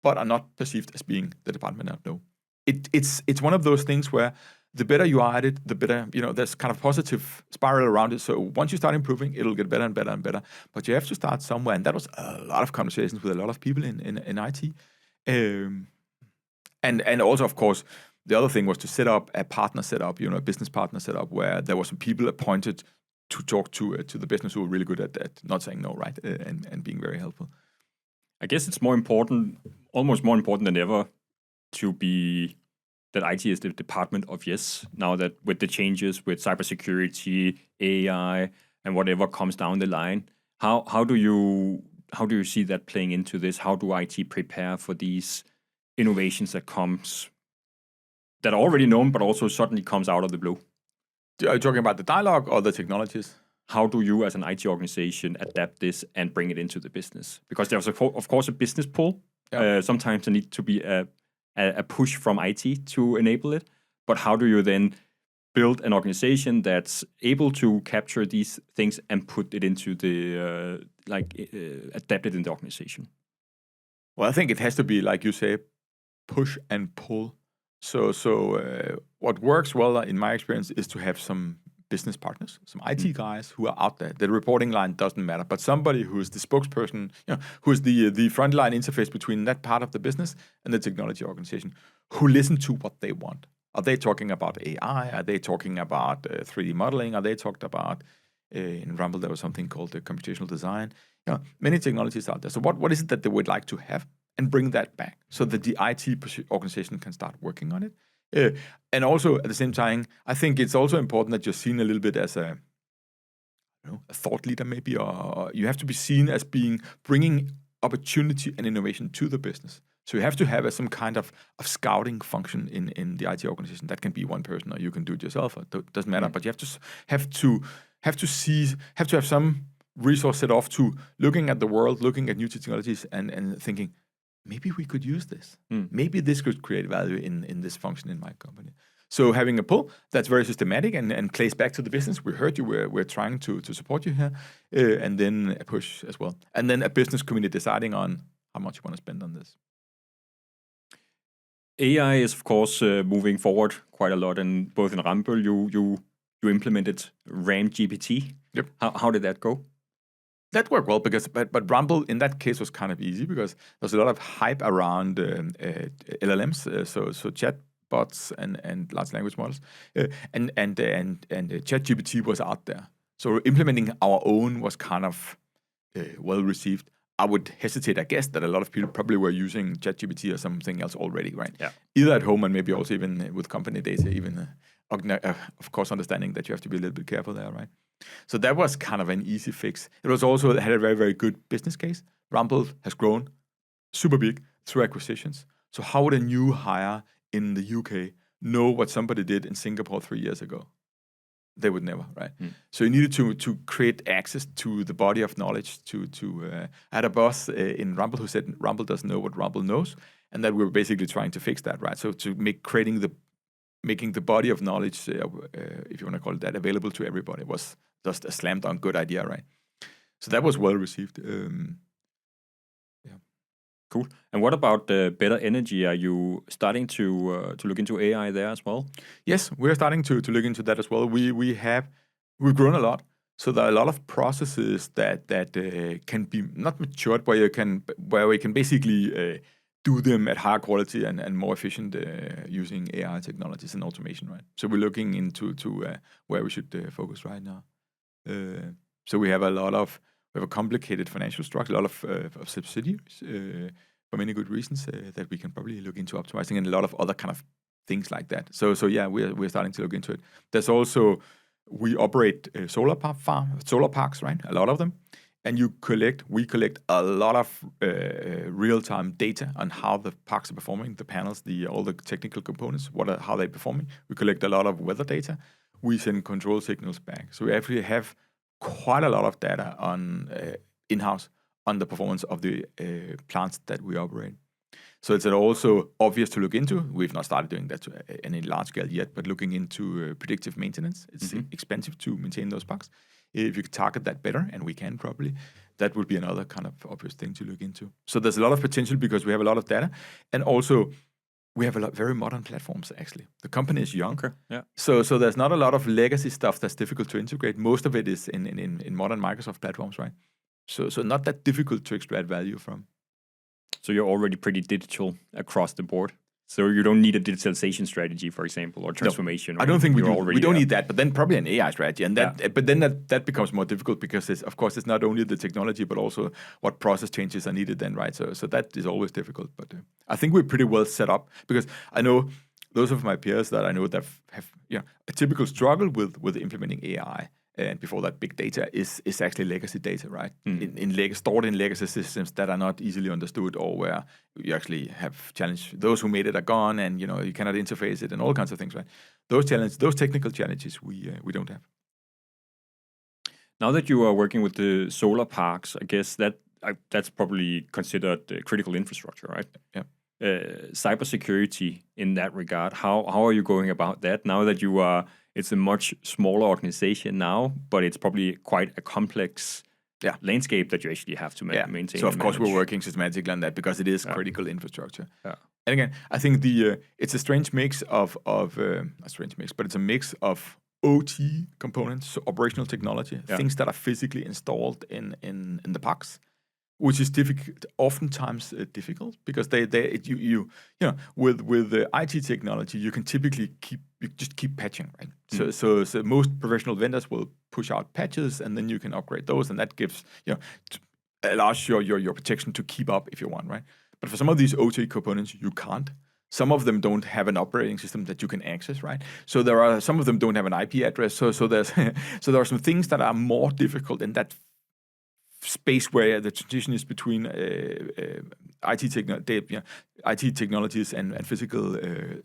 but are not perceived as being the department of no. It's one of those things where the better you are at it, the better, there's kind of positive spiral around it. So once you start improving, it'll get better and better and better. But you have to start somewhere. And that was a lot of conversations with a lot of people in IT. And also, of course, the other thing was to set up a partner setup, a business partner setup where there were some people appointed to talk to the business who were really good at not saying no, right? And being very helpful. I guess it's more important, almost more important than ever, to be that IT is the department of yes. Now that with the changes with cybersecurity, AI, and whatever comes down the line, how do you see that playing into this? How do IT prepare for these innovations that are already known, but also suddenly comes out of the blue? Are you talking about the dialogue or the technologies? How do you, as an IT organization, adapt this and bring it into the business? Because there's, of course, a business pull. Yeah. Sometimes there needs to be a push from IT to enable it. But how do you then build an organization that's able to capture these things and put it into the, adapt it in the organization? Well, I think it has to be, like you say, push and pull. So what works well in my experience is to have some business partners, some IT guys who are out there. The reporting line doesn't matter, but somebody who is the spokesperson, who is the frontline interface between that part of the business and the technology organization, who listen to what they want. Are they talking about AI? Are they talking about 3D modeling? Are they talked about, in Rambøll, there was something called computational design. Many technologies out there. So what is it that they would like to have? And bring that back so that the IT organization can start working on it. And also, at the same time, I think it's also important that you're seen a little bit as a thought leader, maybe, or you have to be seen as bringing opportunity and innovation to the business. So you have to have some kind of scouting function in the IT organization. That can be one person, or you can do it yourself. It doesn't matter. But you have to have some resource set off to looking at the world, looking at new technologies, and thinking, maybe we could use this. Maybe this could create value in this function in my company. So having a pull that's very systematic and plays back to the business. We heard you. We're trying to support you here, and then a push as well, and then a business community deciding on how much you want to spend on this. AI is of course moving forward quite a lot, and both in Rambøll you implemented RambollGPT. Yep. How did that go? That worked well because, but Rambøll in that case was kind of easy because there's a lot of hype around LLMs, so chatbots and large language models, and ChatGPT was out there. So implementing our own was kind of well received. I would hesitate, I guess, that a lot of people probably were using ChatGPT or something else already, right? Yeah. Either at home and maybe also even with company data, even of course understanding that you have to be a little bit careful there, right? So that was kind of an easy fix. It was also had a very, very good business case. Rambøll has grown super big through acquisitions. So how would a new hire in the UK know what somebody did in Singapore 3 years ago? They would never, right? So you needed to create access to the body of knowledge. I had a boss in Rambøll who said Rambøll doesn't know what Rambøll knows, and that we were basically trying to fix that, right? So to making the body of knowledge, if you want to call it that, available to everybody was just a slam dunk good idea, right? So that was well received. Cool. And what about better energy? Are you starting to look into AI there as well? Yes, we're starting to look into that as well. We've grown a lot, so there are a lot of processes that can be not matured, where we can basically do them at higher quality and more efficient using AI technologies and automation, right? So we're looking into where we should focus right now. So we have a complicated financial structure, a lot of subsidiaries for many good reasons that we can probably look into optimizing, and a lot of other kind of things like that. So yeah, we're starting to look into it. There's also, we operate solar parks, right? A lot of them, and we collect a lot of real-time data on how the parks are performing, the panels, all the technical components, how they're performing. We collect a lot of weather data. We send control signals back. So we actually have quite a lot of data on in-house on the performance of the plants that we operate. So it's also obvious to look into. We've not started doing that to any large scale yet, but looking into predictive maintenance. It's expensive to maintain those parks. If you could target that better, and we can probably, that would be another kind of obvious thing to look into. So there's a lot of potential because we have a lot of data, and also we have a lot very modern platforms. Actually, the company is young, yeah. So there's not a lot of legacy stuff that's difficult to integrate. Most of it is in modern Microsoft platforms, right? So not that difficult to extract value from. So you're already pretty digital across the board. So you don't need a digitalization strategy, for example, or transformation. No, I don't think we do. We don't need that, but then probably an AI strategy, and but then that becomes more difficult because of course it's not only the technology but also what process changes are needed then, right? So that is always difficult. But I think we're pretty well set up because I know those of my peers that I know that have a typical struggle with implementing AI. And before that, big data is actually legacy data, right? Stored in legacy systems that are not easily understood, or where you actually have challenge. Those who made it are gone, and you cannot interface it, and all kinds of things, right? Those technical challenges we don't have. Now that you are working with the solar parks, I guess that's probably considered critical infrastructure, right? Yeah. Cybersecurity in that regard, how are you going about that now that you are? It's a much smaller organization now, but it's probably quite a complex landscape that you actually have to maintain. So of course we're working systematically on that because it is critical infrastructure. Yeah. And again, I think it's a strange mix of a strange mix, but it's a mix of OT components, so operational technology, things that are physically installed in the parks, which is oftentimes difficult because with the IT technology you can typically keep patching, right? So most professional vendors will push out patches, and then you can upgrade those, and that gives allows your protection to keep up if you want, right? But for some of these OT components you can't. Some of them don't have an operating system that you can access, right? So some of them don't have an IP address. So there are some things that are more difficult in that space where the transition is between IT technologies and physical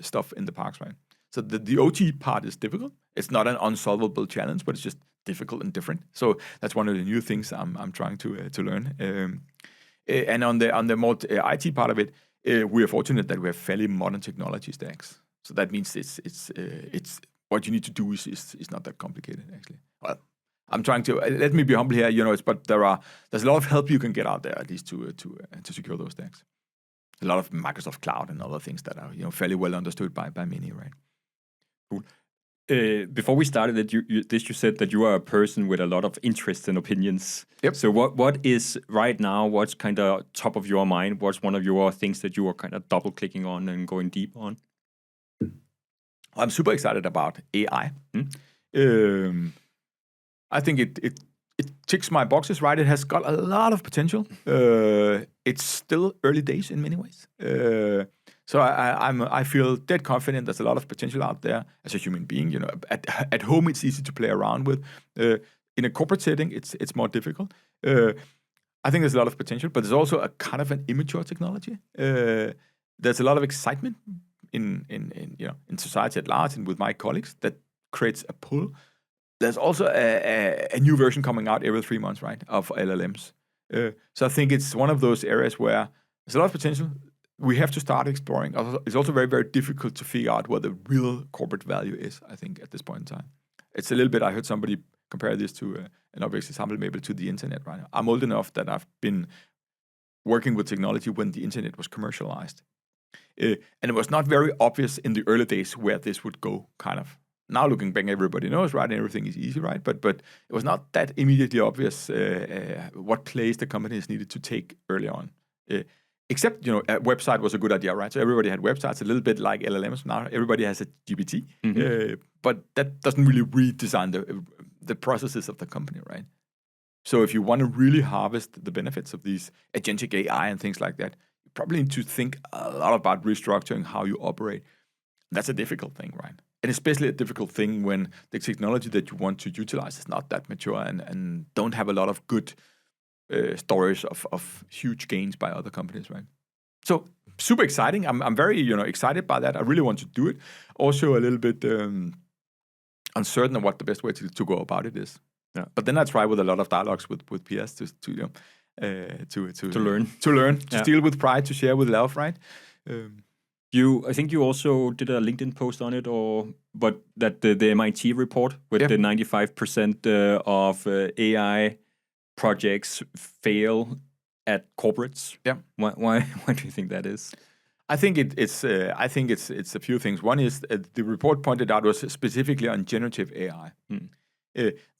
stuff in the parks, right? So the OT part is difficult. It's not an unsolvable challenge, but it's just difficult and different. So that's one of the new things I'm trying to learn. And on the more IT part of it, we are fortunate that we have fairly modern technology stacks. So that means it's what you need to do is not that complicated actually. Well, I'm trying to let me be humble here, but there's a lot of help you can get out there at least to secure those stacks. A lot of Microsoft Cloud and other things that are fairly well understood by many, right? Cool. Before we started, you said that you are a person with a lot of interests and opinions. Yep. So what is right now? What's kind of top of your mind? What's one of your things that you are kind of double clicking on and going deep on? I'm super excited about AI. I think it ticks my boxes, right? It has got a lot of potential. It's still early days in many ways. So I feel dead confident there's a lot of potential out there as a human being. At home it's easy to play around with. In a corporate setting, it's more difficult. I think there's a lot of potential, but there's also a kind of an immature technology. There's a lot of excitement in society at large and with my colleagues that creates a pull. There's also a new version coming out every 3 months, right, of LLMs. So I think it's one of those areas where there's a lot of potential. We have to start exploring. It's also very, very difficult to figure out what the real corporate value is, I think, at this point in time. It's a little bit, I heard somebody compare this to an obvious example, maybe to the internet, right? I'm old enough that I've been working with technology when the internet was commercialized. And it was not very obvious in the early days where this would go, kind of. Now looking back, everybody knows, right? And everything is easy, right? But it was not that immediately obvious what place the companies needed to take early on. Except, a website was a good idea, right? So everybody had websites, a little bit like LLMs. Now everybody has a GPT, but that doesn't really redesign the processes of the company, right? So if you want to really harvest the benefits of these agentic AI and things like that, you probably need to think a lot about restructuring how you operate. That's a difficult thing, right? And especially a difficult thing when the technology that you want to utilize is not that mature and don't have a lot of good stories of huge gains by other companies, right? So super exciting. I'm very excited by that. I really want to do it. Also a little bit uncertain of what the best way to go about it is. Yeah. But then I try with a lot of dialogues with peers to learn, to deal with pride, to share with love, right? I think you also did a LinkedIn post on it, but that the MIT report with the 95% of AI projects fail at corporates. Yeah. Why do you think that is? I think it's a few things. One is the report pointed out was specifically on generative AI.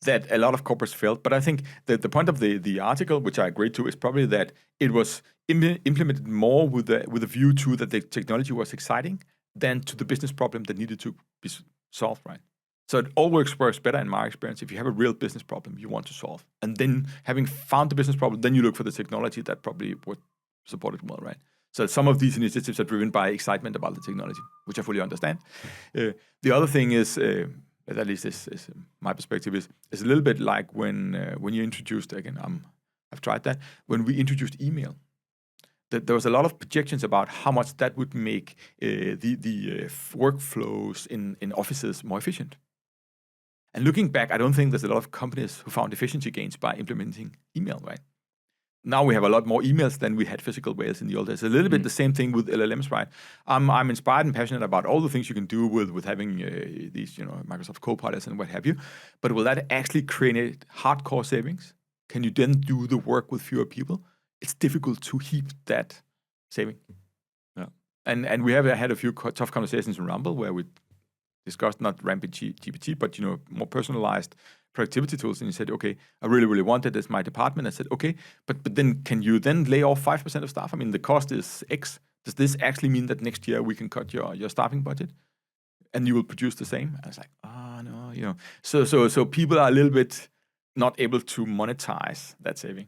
That a lot of corporates failed. But I think that the point of the article, which I agree to, is probably that it was implemented more with a view to that the technology was exciting than to the business problem that needed to be solved, right? So it always works better in my experience if you have a real business problem you want to solve. And then having found the business problem, then you look for the technology that probably would support it well, right? So some of these initiatives are driven by excitement about the technology, which I fully understand. The other thing is, at least is my perspective, is a little bit like when you introduced, again, I've tried that, when we introduced email. There was a lot of projections about how much that would make the workflows in offices more efficient. And looking back, I don't think there's a lot of companies who found efficiency gains by implementing email, right? Now we have a lot more emails than we had physical mails in the old days. A little bit the same thing with LLMs, right? I'm inspired and passionate about all the things you can do with having these, Microsoft Copilots and what have you. But will that actually create hardcore savings? Can you then do the work with fewer people? It's difficult to heap that saving. Yeah. And we have had a few tough conversations in Rambøll where we discussed not RambollGPT, but more personalized productivity tools. And you said, okay, I really, really wanted this in my department. I said, okay, but then can you then lay off 5% of staff? I mean, the cost is X. Does this actually mean that next year we can cut your staffing budget and you will produce the same? I was like, no. So people are a little bit not able to monetize that saving.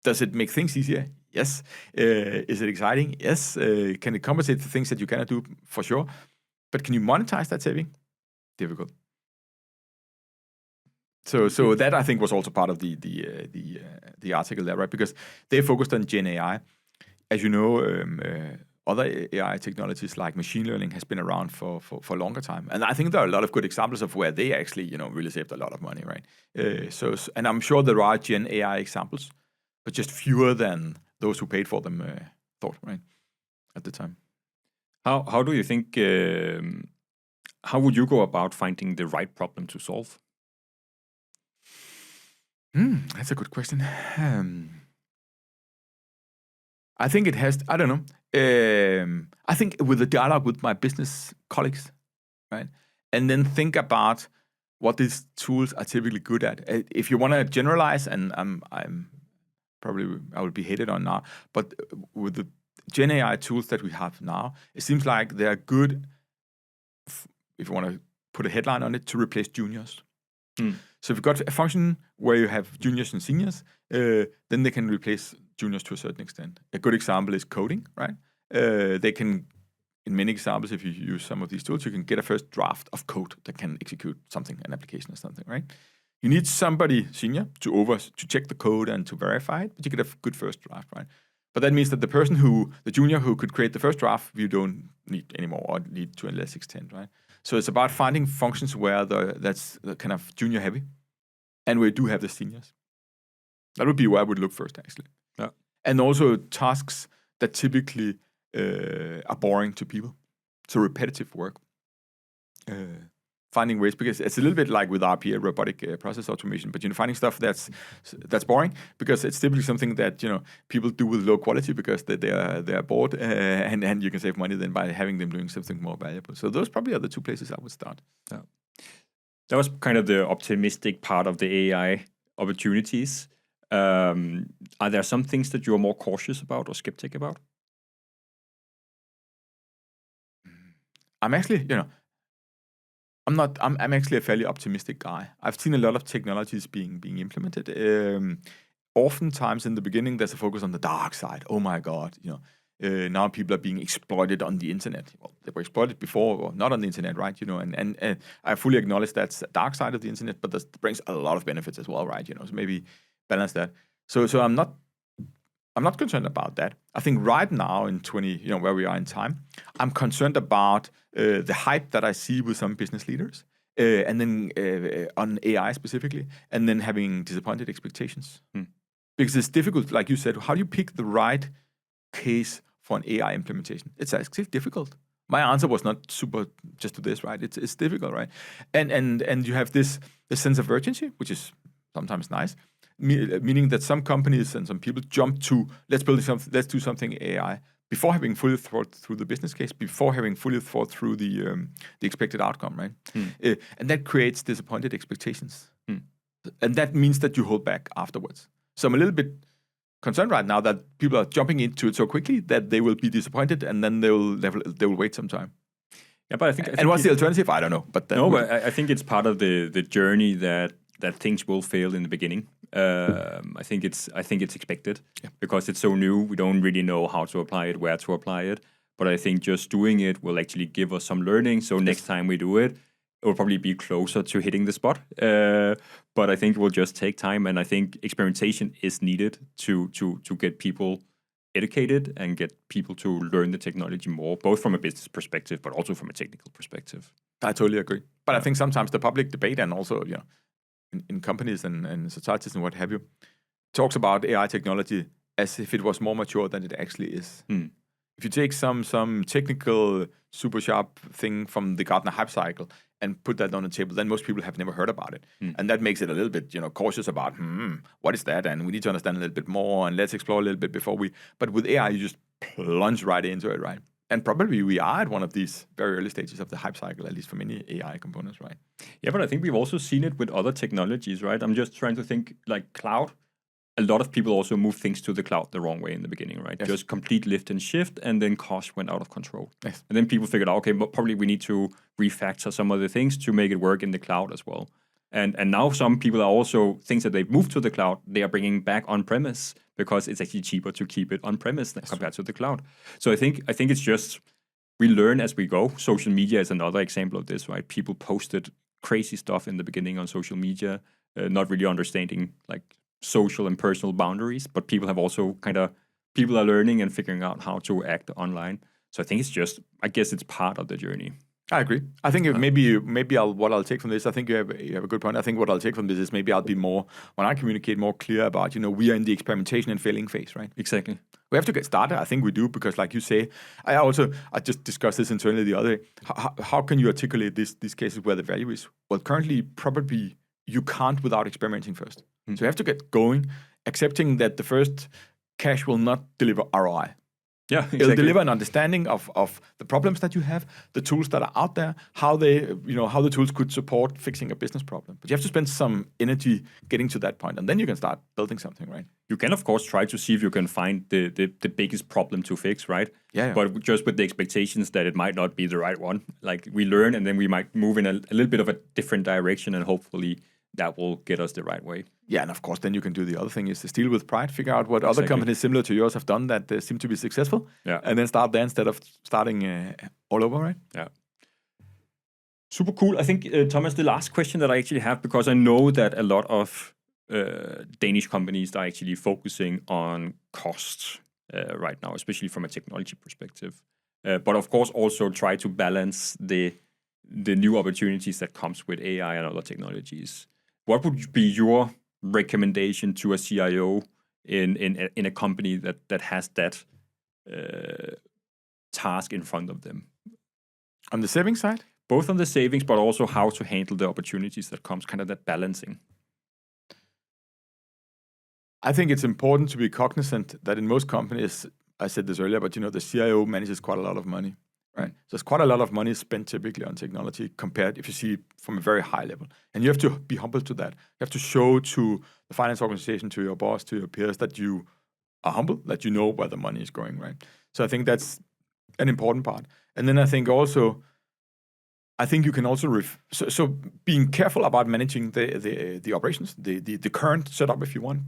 Does it make things easier? Yes. Is it exciting? Yes. Can it compensate for things that you cannot do? For sure. But can you monetize that saving? Difficult. So that I think was also part of the article there, right? Because they focused on Gen AI. As you know, other AI technologies like machine learning has been around for a longer time, and I think there are a lot of good examples of where they actually really saved a lot of money, right? And I'm sure there are Gen AI examples, but just fewer than those who paid for them thought, right, at the time. How do you think? How would you go about finding the right problem to solve? That's a good question. I think it has. I don't know. I think with the dialogue with my business colleagues, right, and then think about what these tools are typically good at. If you want to generalize, and I will be hated on now, but with the Gen AI tools that we have now, it seems like they are good, if you want to put a headline on it, to replace juniors. So if you've got a function where you have juniors and seniors, then they can replace juniors to a certain extent. A good example is coding, right? They can, in many examples, if you use some of these tools, you can get a first draft of code that can execute something, an application or something, right? You need somebody senior to check the code and to verify it, but you get a good first draft, right? But that means that the junior who could create the first draft, you don't need anymore, or need to a less extent, right? So it's about finding functions where that's the kind of junior heavy, and we do have the seniors. That would be where I would look first, actually. Yeah. And also tasks that typically are boring to people, so repetitive work. Finding ways, because it's a little bit like with RPA, robotic process automation, but finding stuff that's boring, because it's typically something that people do with low quality because they're bored, and you can save money then by having them doing something more valuable. So those probably are the two places I would start. Yeah. That was kind of the optimistic part of the AI opportunities. Are there some things that you're more cautious about or skeptic about? I'm actually, I'm actually a fairly optimistic guy. I've seen a lot of technologies being implemented. Oftentimes in the beginning, there's a focus on the dark side. Oh my God, now people are being exploited on the internet. Well, they were exploited before, or not on the internet, right? And I fully acknowledge that's the dark side of the internet, but that brings a lot of benefits as well, right? So maybe balance that. So I'm not concerned about that. I think right now in where we are in time, I'm concerned about the hype that I see with some business leaders, and then on AI specifically, and then having disappointed expectations. Because it's difficult, like you said, how do you pick the right case for an AI implementation? It's actually difficult. My answer was not super just to this, right? It's difficult, right? And you have this sense of urgency, which is sometimes nice, meaning that some companies and some people jump to let's do something AI before having fully thought through the business case, before having fully thought through the expected outcome, right? And that creates disappointed expectations, and that means that you hold back afterwards. So I'm a little bit concerned right now that people are jumping into it so quickly that they will be disappointed, and then they will wait some time. Yeah, but I think what's the alternative? I don't know. But I think it's part of the journey that things will fail in the beginning. I think it's expected, because it's so new. We don't really know how to apply it, where to apply it. But I think just doing it will actually give us some learning. So next time we do it, it will probably be closer to hitting the spot. But I think it will just take time, and I think experimentation is needed to get people educated and get people to learn the technology more, both from a business perspective, but also from a technical perspective. I totally agree. But I think sometimes the public debate, and also in companies and societies and what have you, talks about AI technology as if it was more mature than it actually is. If you take some technical super sharp thing from the Gartner hype cycle and put that on the table, then most people have never heard about it. And that makes it a little bit, cautious about, what is that? And we need to understand a little bit more, and let's explore a little bit before we... But with AI, you just plunge right into it, right? And probably we are at one of these very early stages of the hype cycle, at least for many AI components, right? Yeah, but I think we've also seen it with other technologies, right? I'm just trying to think, like cloud. A lot of people also move things to the cloud the wrong way in the beginning, right? Yes. Just complete lift and shift, and then cost went out of control. Yes. And then people figured out, okay, but probably we need to refactor some of the things to make it work in the cloud as well. And now some people are also, things that they've moved to the cloud, they are bringing back on-premise, because it's actually cheaper to keep it on-premise compared to the cloud. So I think it's just, we learn as we go. Social media is another example of this, right? People posted crazy stuff in the beginning on social media, not really understanding like social and personal boundaries, but people are learning and figuring out how to act online. So I think it's just, I guess it's part of the journey. I agree. I think what I'll take from this, I think you have a good point. I think what I'll take from this is maybe I'll be more, when I communicate, more clear about, we are in the experimentation and failing phase, right? Exactly. We have to get started. I think we do, because like you say, I just discussed this internally the other day. How can you articulate these cases where the value is? Well, currently, probably you can't without experimenting first. So you have to get going, accepting that the first cash will not deliver ROI. Yeah, exactly. It'll deliver an understanding of the problems that you have, the tools that are out there, how the tools could support fixing a business problem. But you have to spend some energy getting to that point, and then you can start building something, right? You can, of course, try to see if you can find the biggest problem to fix, right? Yeah. But just with the expectations that it might not be the right one. Like, we learn, and then we might move in a little bit of a different direction, and hopefully that will get us the right way. Yeah, and of course, then you can do the other thing is to steal with pride, figure out what other Exactly. companies similar to yours have done that seem to be successful, and then start there instead of starting all over, right? Yeah. Super cool. I think, Thomas, the last question that I actually have, because I know that a lot of Danish companies are actually focusing on costs right now, especially from a technology perspective. But of course, also try to balance the new opportunities that comes with AI and other technologies. What would be your recommendation to a CIO in a company that has that task in front of them? On the savings side? Both on the savings, but also how to handle the opportunities that comes, kind of that balancing. I think it's important to be cognizant that in most companies, I said this earlier, but the CIO manages quite a lot of money, right? So there's quite a lot of money spent typically on technology compared, if you see from a very high level. And you have to be humble to that. You have to show to the finance organization, to your boss, to your peers, that you are humble, that you know where the money is going, right? So I think that's an important part. And then I think you can also so being careful about managing the operations, the current setup, if you want,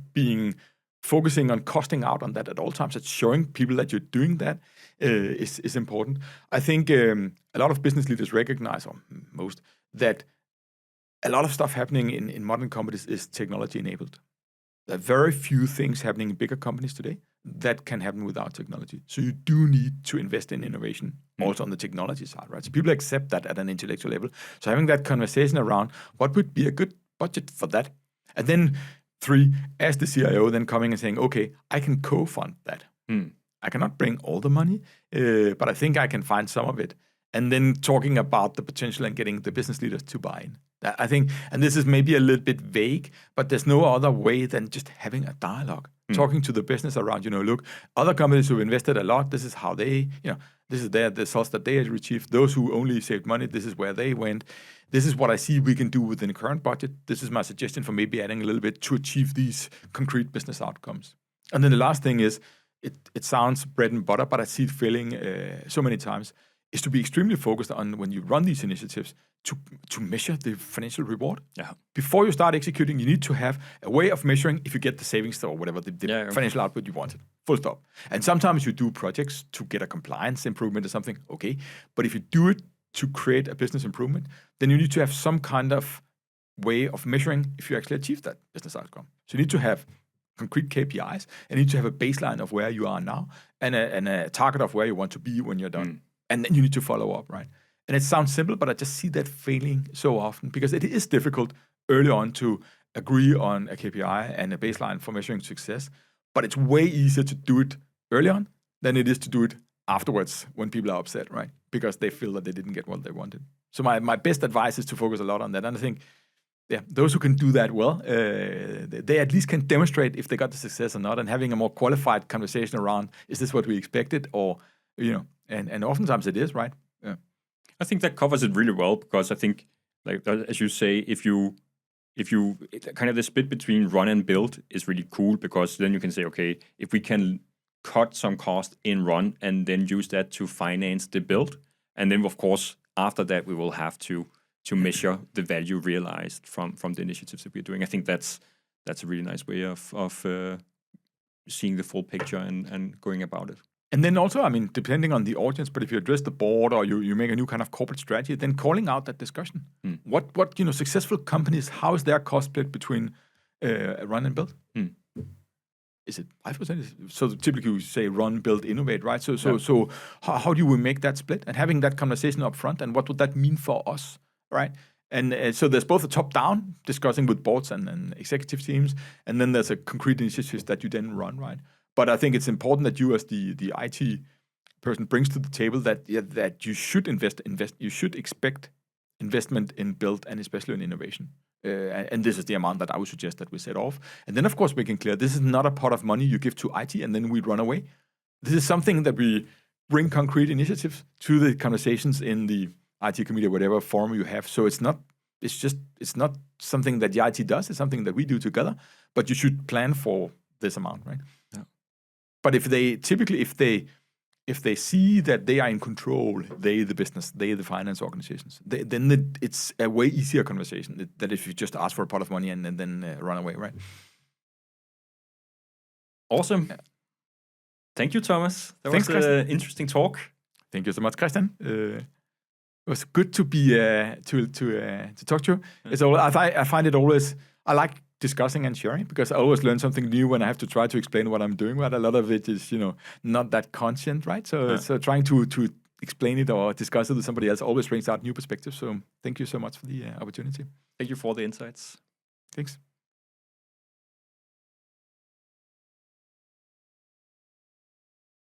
focusing on costing out on that at all times, it's showing people that you're doing that is important. I think a lot of business leaders recognize, or most, that a lot of stuff happening in modern companies is technology enabled. There are very few things happening in bigger companies today that can happen without technology. So you do need to invest in innovation also on the technology side, right? So people accept that at an intellectual level. So having that conversation around what would be a good budget for that. And then 3, as the CIO, then coming and saying, okay, I can co-fund that. I cannot bring all the money, but I think I can find some of it. And then talking about the potential and getting the business leaders to buy in. I think, and this is maybe a little bit vague, but there's no other way than just having a dialogue, talking to the business around, look, other companies who've invested a lot, this is how they, this is the results that they have achieved. Those who only saved money, this is where they went. This is what I see we can do within the current budget. This is my suggestion for maybe adding a little bit to achieve these concrete business outcomes. And then the last thing is, it sounds bread and butter, but I see it failing so many times, is to be extremely focused on, when you run these initiatives, to measure the financial reward. Yeah. Before you start executing, you need to have a way of measuring if you get the savings or whatever, the financial output you wanted. Full stop. And sometimes you do projects to get a compliance improvement or something, okay. But if you do it to create a business improvement, then you need to have some kind of way of measuring if you actually achieve that business outcome. So you need to have concrete KPIs, and you need to have a baseline of where you are now and a target of where you want to be when you're done. And then you need to follow up, right? And it sounds simple, but I just see that failing so often because it is difficult early on to agree on a KPI and a baseline for measuring success. But it's way easier to do it early on than it is to do it afterwards when people are upset, right? Because they feel that they didn't get what they wanted. So my best advice is to focus a lot on that. And I think, those who can do that well, they at least can demonstrate if they got the success or not, and having a more qualified conversation around, is this what we expected? Or, and oftentimes it is, right? Yeah. I think that covers it really well, because I think, like as you say, if you kind of the split between run and build is really cool, because then you can say, okay, if we can cut some cost in run and then use that to finance the build, and then of course after that we will have to measure the value realized from the initiatives that we're doing. I think that's a really nice way of seeing the full picture and going about it. And then also, I mean, depending on the audience, but if you address the board or you make a new kind of corporate strategy, then calling out that discussion. What successful companies, how is their cost split between run and build? Is it 5%? So typically we say run, build, innovate, right? So how do we make that split? And having that conversation up front, and what would that mean for us, right? And so there's both a top-down discussing with boards and executive teams, and then there's a concrete initiatives that you then run, right? But I think it's important that you, as the IT person, brings to the table that you should invest. You should expect investment in build and especially in innovation. And this is the amount that I would suggest that we set off. And then, of course, making clear this is not a pot of money you give to IT and then we run away. This is something that we bring concrete initiatives to the conversations in the IT committee or whatever forum you have. So it's not something that the IT does. It's something that we do together. But you should plan for this amount, right? Yeah. But if they if they see that they are in control, they the business, they the finance organizations, then it's a way easier conversation than if you just ask for a pot of money and then run away, right? Awesome. Yeah. Thank you, Thomas. That Thanks, was an interesting talk. Thank you so much, Christian. It was good to be to talk to you. It's I find it always, I like discussing and sharing because I always learn something new when I have to try to explain what I'm doing. But a lot of it is, not that conscient, right? So trying to explain it or discuss it with somebody else always brings out new perspectives. So thank you so much for the opportunity. Thank you for the insights. Thanks.